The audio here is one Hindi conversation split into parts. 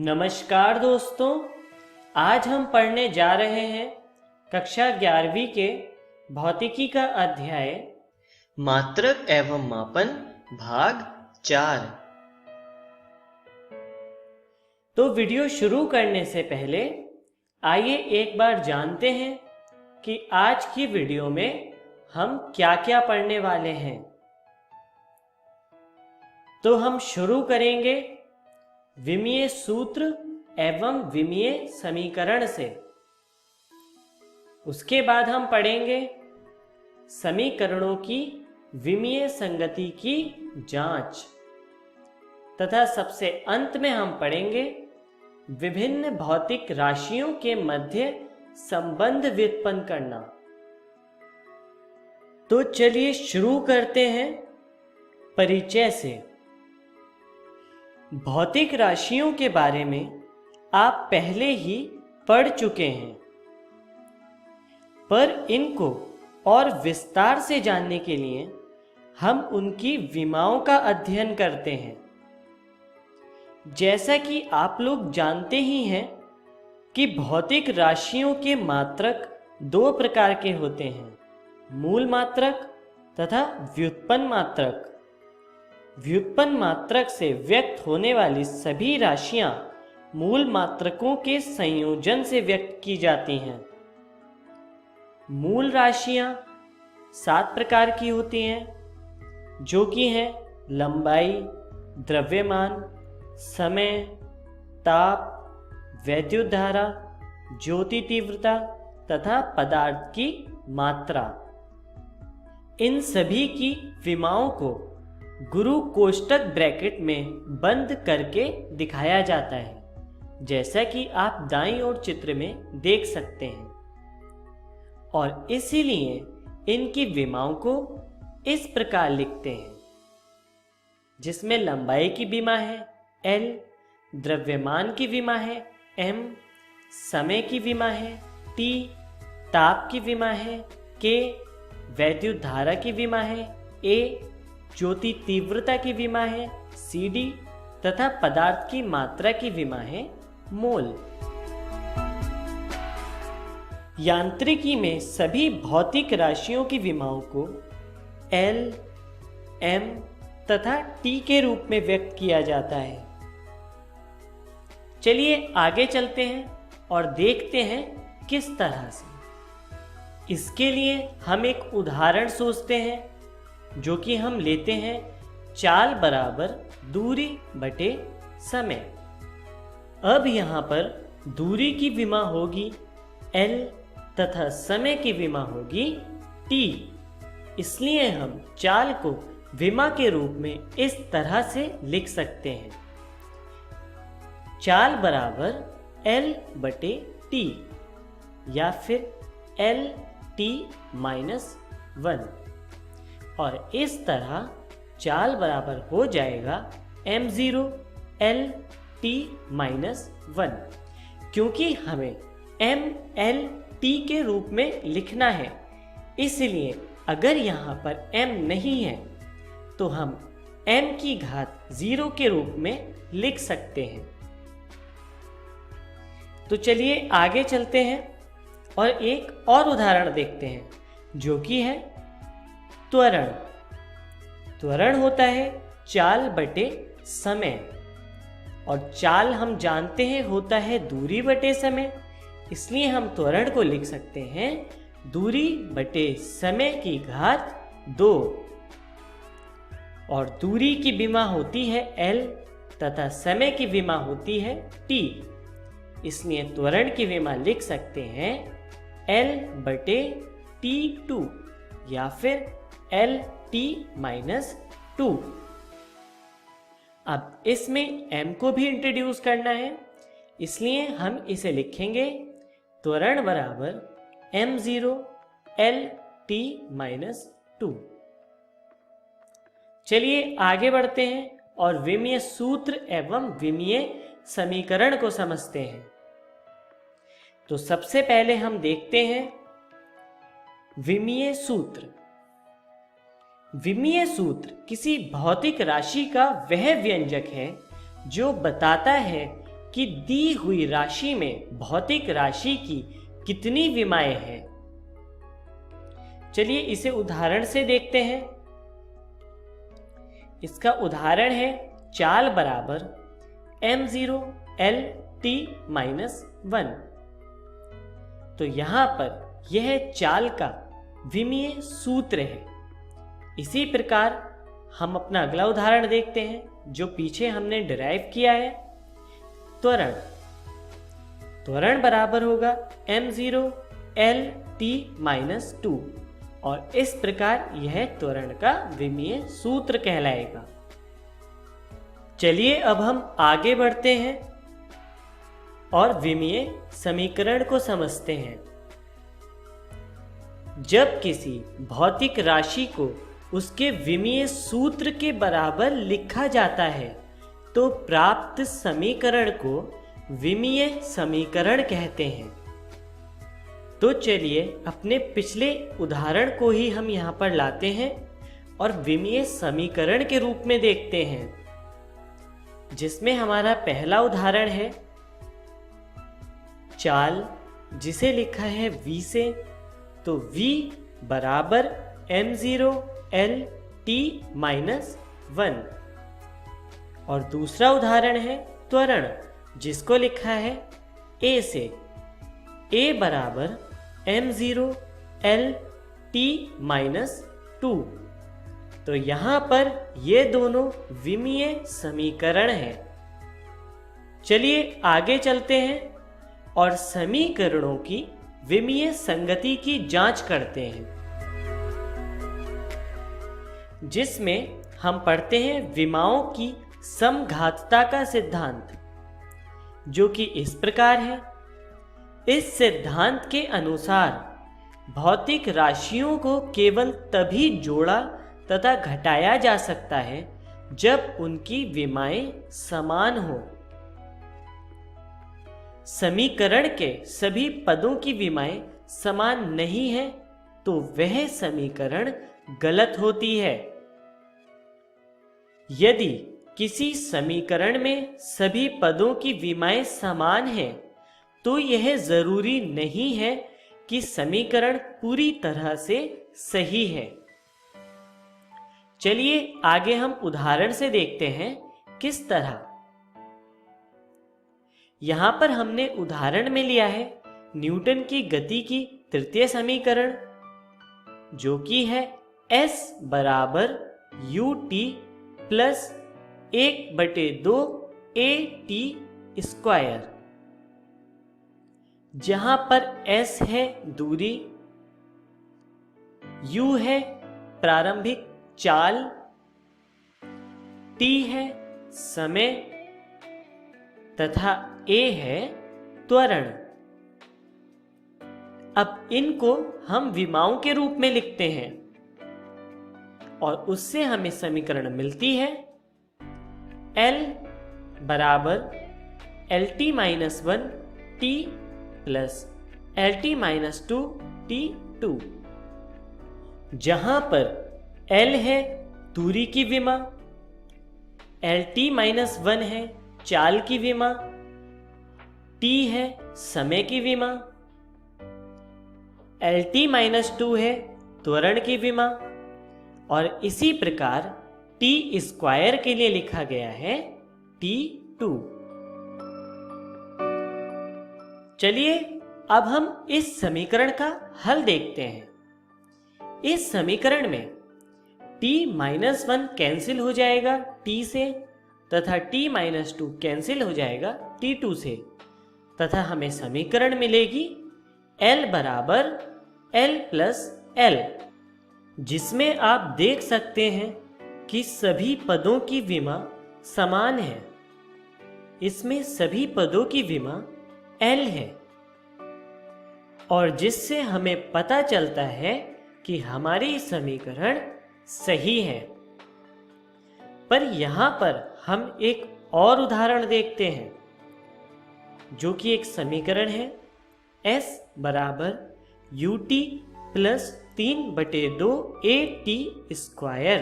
नमस्कार दोस्तों, आज हम पढ़ने जा रहे हैं कक्षा 11वीं के भौतिकी का अध्याय मात्रक एवं मापन भाग 4। तो वीडियो शुरू करने से पहले आइए एक बार जानते हैं कि आज की वीडियो में हम क्या क्या पढ़ने वाले हैं। तो हम शुरू करेंगे विमीय सूत्र एवं विमीय समीकरण से। उसके बाद हम पढ़ेंगे समीकरणों की विमीय संगति की जांच तथा सबसे अंत में हम पढ़ेंगे विभिन्न भौतिक राशियों के मध्य संबंध व्युत्पन्न करना। तो चलिए शुरू करते हैं परिचय से। भौतिक राशियों के बारे में आप पहले ही पढ़ चुके हैं, पर इनको और विस्तार से जानने के लिए हम उनकी विमाओं का अध्ययन करते हैं। जैसा कि आप लोग जानते ही हैं कि भौतिक राशियों के मात्रक दो प्रकार के होते हैं, मूल मात्रक तथा व्युत्पन्न मात्रक। व्युत्पन्न मात्रक से व्यक्त होने वाली सभी राशियां मूल मात्रकों के संयोजन से व्यक्त की जाती हैं। मूल राशियां 7 प्रकार की होती हैं, जो कि हैं लंबाई, द्रव्यमान, समय, ताप, वैद्युत धारा, ज्योति तीव्रता तथा पदार्थ की मात्रा। इन सभी की विमाओं को गुरु कोष्ठक ब्रैकेट में बंद करके दिखाया जाता है, जैसा कि आप दाईं ओर चित्र में देख सकते हैं। और इसीलिए इनकी विमाओं को इस प्रकार लिखते हैं, जिसमें लंबाई की विमा है L, द्रव्यमान की विमा है M, समय की विमा है T, ताप की विमा है K, वैद्युत धारा की विमा है A, ज्योति तीव्रता की विमा है CD तथा पदार्थ की मात्रा की विमा है मोल। यांत्रिकी में सभी भौतिक राशियों की विमाओं को L, M तथा T के रूप में व्यक्त किया जाता है। चलिए आगे चलते हैं और देखते हैं किस तरह से। इसके लिए हम एक उदाहरण सोचते हैं, जो कि हम लेते हैं चाल बराबर दूरी बटे समय। अब यहाँ पर दूरी की विमा होगी L तथा समय की विमा होगी T। इसलिए हम चाल को विमा के रूप में इस तरह से लिख सकते हैं, चाल बराबर L बटे T या फिर LT-1। और इस तरह चाल बराबर हो जाएगा m0 LT-1, क्योंकि हमें MLT के रूप में लिखना है। इसलिए अगर यहाँ पर m नहीं है तो हम m की घात 0 के रूप में लिख सकते हैं। तो चलिए आगे चलते हैं और एक और उदाहरण देखते हैं, जो कि है त्वरण। त्वरण होता है चाल बटे समय, और चाल हम जानते हैं होता है दूरी बटे समय। इसलिए हम त्वरण को लिख सकते हैं दूरी बटे समय की घात 2। और दूरी की विमा होती है L तथा समय की विमा होती है T। इसलिए त्वरण की विमा लिख सकते हैं L बटे T2 या फिर LT-2। अब इसमें m को भी इंट्रोड्यूस करना है, इसलिए हम इसे लिखेंगे त्वरण बराबर m0 LT-2। चलिए आगे बढ़ते हैं और विमीय सूत्र एवं विमीय समीकरण को समझते हैं। तो सबसे पहले हम देखते हैं विमीय सूत्र। विमीय सूत्र किसी भौतिक राशि का वह व्यंजक है जो बताता है कि दी हुई राशि में भौतिक राशि की कितनी विमाएं हैं। चलिए इसे उदाहरण से देखते हैं। इसका उदाहरण है चाल बराबर m0 L t-1। तो यहां पर यह चाल का विमीय सूत्र है। इसी प्रकार हम अपना अगला उदाहरण देखते हैं जो पीछे हमने डिराइव किया है। त्वरण बराबर होगा m0 L t-2 और इस प्रकार यह त्वरण का विमीय सूत्र कहलाएगा। चलिए अब हम आगे बढ़ते हैं और विमीय समीकरण को समझते हैं। जब किसी भौतिक राशि को उसके विमीय सूत्र के बराबर लिखा जाता है तो प्राप्त समीकरण को विमीय समीकरण कहते हैं। तो चलिए अपने पिछले उदाहरण को ही हम यहाँ पर लाते हैं और विमीय समीकरण के रूप में देखते हैं, जिसमें हमारा पहला उदाहरण है चाल जिसे लिखा है v से। तो v बराबर m0 L t-1 और दूसरा उदाहरण है त्वरण जिसको लिखा है a से। a बराबर m0 L t-2। तो यहाँ पर ये दोनों विमीय समीकरण हैं। चलिए आगे चलते हैं और समीकरणों की विमीय संगति की जांच करते हैं, जिसमें हम पढ़ते हैं विमाओं की समघातता का सिद्धांत, जो कि इस प्रकार है। इस सिद्धांत के अनुसार भौतिक राशियों को केवल तभी जोड़ा तथा घटाया जा सकता है जब उनकी विमाएं समान हो। समीकरण के सभी पदों की विमाएं समान नहीं है तो वह समीकरण गलत होती है। यदि किसी समीकरण में सभी पदों की विमाएं समान हैं तो यह जरूरी नहीं है कि समीकरण पूरी तरह से सही है। चलिए आगे हम उदाहरण से देखते हैं किस तरह। यहां पर हमने उदाहरण में लिया है न्यूटन की गति की तृतीय समीकरण, जो कि है s बराबर ut प्लस 1/2 at स्क्वायर, जहां पर s है दूरी, u है प्रारंभिक चाल, t है समय तथा a है त्वरण। अब इनको हम विमाओं के रूप में लिखते हैं और उससे हमें समीकरण मिलती है L बराबर Lt-1 t plus Lt-2 t2, जहां पर L है दूरी की विमा, Lt-1 है चाल की विमा, t है समय की विमा, Lt-2 है त्वरण की विमा और इसी प्रकार t स्क्वायर के लिए लिखा गया है t2। चलिए अब हम इस समीकरण का हल देखते हैं। इस समीकरण में t-1 कैंसिल हो जाएगा t से तथा t-2 कैंसिल हो जाएगा t2 से, तथा हमें समीकरण मिलेगी L बराबर L प्लस L, जिसमें आप देख सकते हैं कि सभी पदों की विमा समान है। इसमें सभी पदों की विमा L है और जिससे हमें पता चलता है कि हमारी समीकरण सही है। पर यहाँ पर हम एक और उदाहरण देखते हैं, जो कि एक समीकरण है S बराबर ut प्लस 3/2 at स्क्वायर,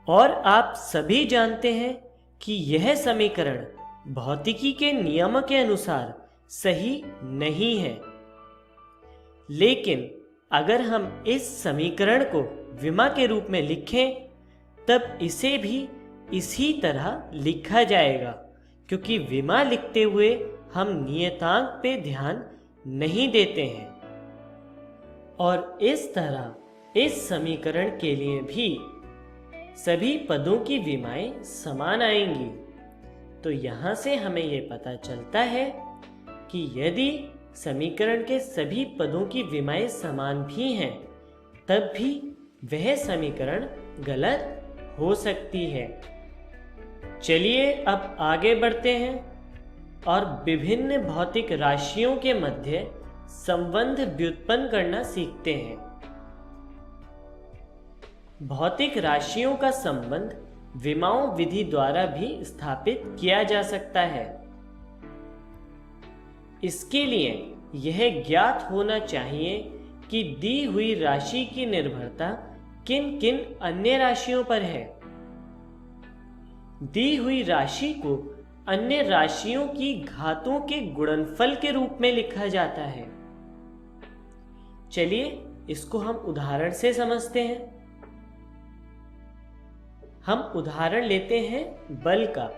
और आप सभी जानते हैं कि यह समीकरण भौतिकी के नियम के अनुसार सही नहीं है। लेकिन अगर हम इस समीकरण को विमा के रूप में लिखें तब इसे भी इसी तरह लिखा जाएगा, क्योंकि विमा लिखते हुए हम नियतांक पे ध्यान नहीं देते हैं। और इस तरह इस समीकरण के लिए भी सभी पदों की विमाएं समान आएंगी। तो यहाँ से हमें यह पता चलता है कि यदि समीकरण के सभी पदों की विमाएं समान भी हैं, तब भी वह समीकरण गलत हो सकती है। चलिए अब आगे बढ़ते हैं और विभिन्न भौतिक राशियों के मध्य संबंध व्युत्पन्न करना सीखते हैं। भौतिक राशियों का संबंध विमाओं विधि द्वारा भी स्थापित किया जा सकता है। इसके लिए यह ज्ञात होना चाहिए कि दी हुई राशि की निर्भरता किन किन अन्य राशियों पर है। दी हुई राशि को अन्य राशियों की घातों के गुणनफल के रूप में लिखा जाता है। चलिए इसको हम उदाहरण से समझते हैं। हम उदाहरण लेते हैं बल का।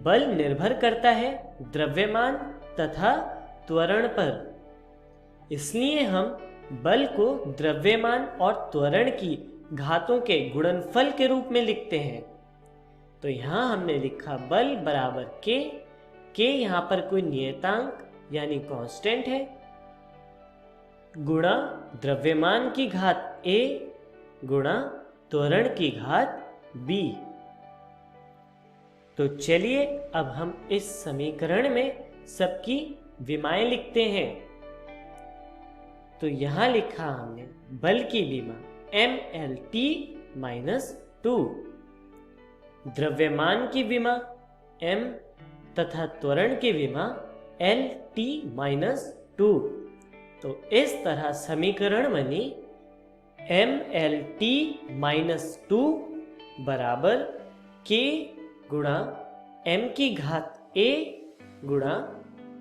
बल निर्भर करता है द्रव्यमान तथा त्वरण पर। इसलिए हम बल को द्रव्यमान और त्वरण की घातों के गुणनफल के रूप में लिखते हैं। तो यहाँ हमने लिखा बल बराबर के यहाँ पर कोई नियतांक यानी कांस्टेंट है, गुणा द्रव्यमान की घात a गुणा त्वरण की घात b। तो चलिए अब हम इस समीकरण में सबकी विमाएं लिखते हैं। तो यहां लिखा हमने बल की विमा mLT-2, द्रव्यमान की विमा m तथा त्वरण की विमा LT-2। तो इस तरह समीकरण बनी mLT-2 बराबर k गुणा m की घात a गुणा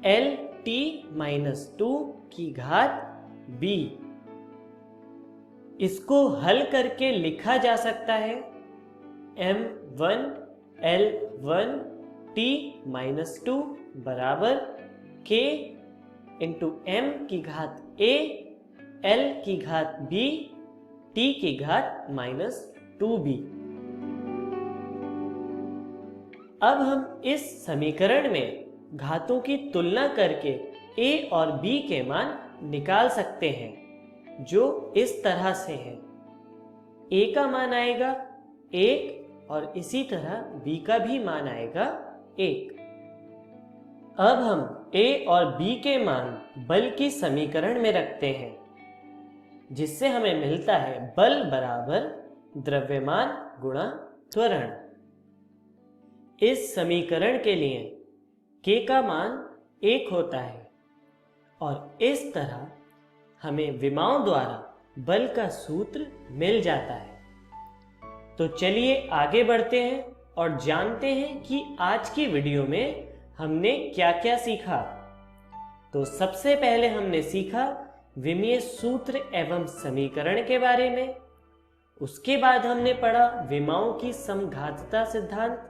LT-2 की घात b। इसको हल करके लिखा जा सकता है m1L1T-2 बराबर k इंटू m की घात a l की घात b t की घात -2b। अब हम इस समीकरण में घातों की तुलना करके a और b के मान निकाल सकते हैं, जो इस तरह से है। a का मान आएगा 1 और इसी तरह b का भी मान आएगा 1। अब हम a और b के मान बल की समीकरण में रखते हैं, जिससे हमें मिलता है बल बराबर द्रव्यमान गुणा त्वरण। इस समीकरण के लिए k का मान 1 होता है और इस तरह हमें विमाओं द्वारा बल का सूत्र मिल जाता है। तो चलिए आगे बढ़ते हैं और जानते हैं कि आज की वीडियो में हमने क्या क्या सीखा। तो सबसे पहले हमने सीखा विमीय सूत्र एवं समीकरण के बारे में। उसके बाद हमने पढ़ा विमाओं की समघातता सिद्धांत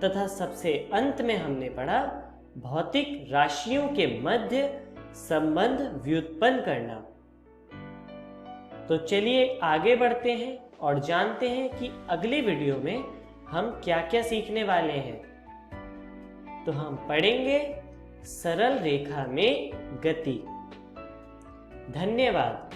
तथा सबसे अंत में हमने पढ़ा भौतिक राशियों के मध्य संबंध व्युत्पन्न करना। तो चलिए आगे बढ़ते हैं और जानते हैं कि अगली वीडियो में हम क्या क्या सीखने वाले हैं। तो हम पढ़ेंगे सरल रेखा में गति। धन्यवाद।